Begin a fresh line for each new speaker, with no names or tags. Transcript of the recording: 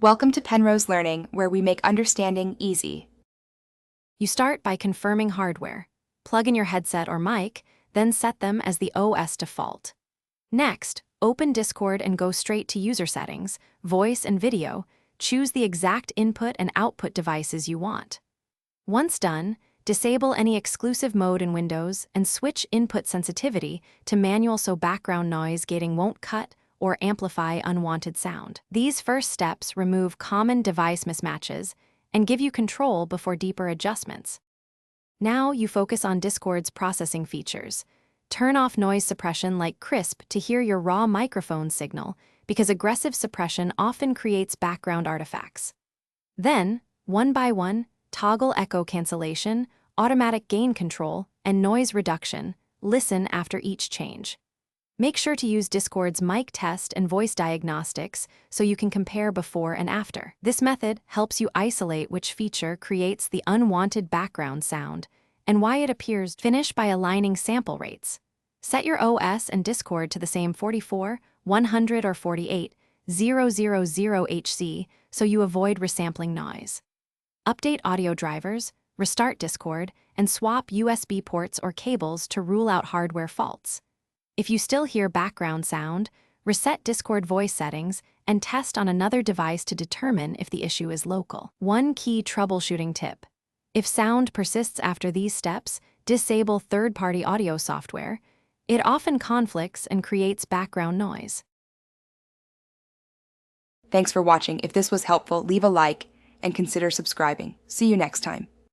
Welcome to Penrose Learning, where we make understanding easy.
You start by confirming hardware. Plug in your headset or mic, then set them as the OS default. Next, open Discord and go straight to user settings, voice and video. Choose the exact input and output devices you want. Once done, disable any exclusive mode in Windows and switch input sensitivity to manual so background noise gating won't cut or amplify unwanted sound. These first steps remove common device mismatches and give you control before deeper adjustments. Now you focus on Discord's processing features. Turn off noise suppression like crisp to hear your raw microphone signal, because aggressive suppression often creates background artifacts. Then, one by one, toggle echo cancellation, automatic gain control, and noise reduction. Listen after each change. Make sure to use Discord's mic test and voice diagnostics so you can compare before and after. This method helps you isolate which feature creates the unwanted background sound and why it appears. Finish by aligning sample rates. Set your OS and Discord to the same 44, 100, or 48, 000 Hz so you avoid resampling noise. Update audio drivers, restart Discord, and swap USB ports or cables to rule out hardware faults. If you still hear background sound, reset Discord voice settings and test on another device to determine if the issue is local. One key troubleshooting tip: if sound persists after these steps, disable third-party audio software. It often conflicts and creates background noise.
Thanks for watching. If this was helpful, leave a like and consider subscribing. See you next time.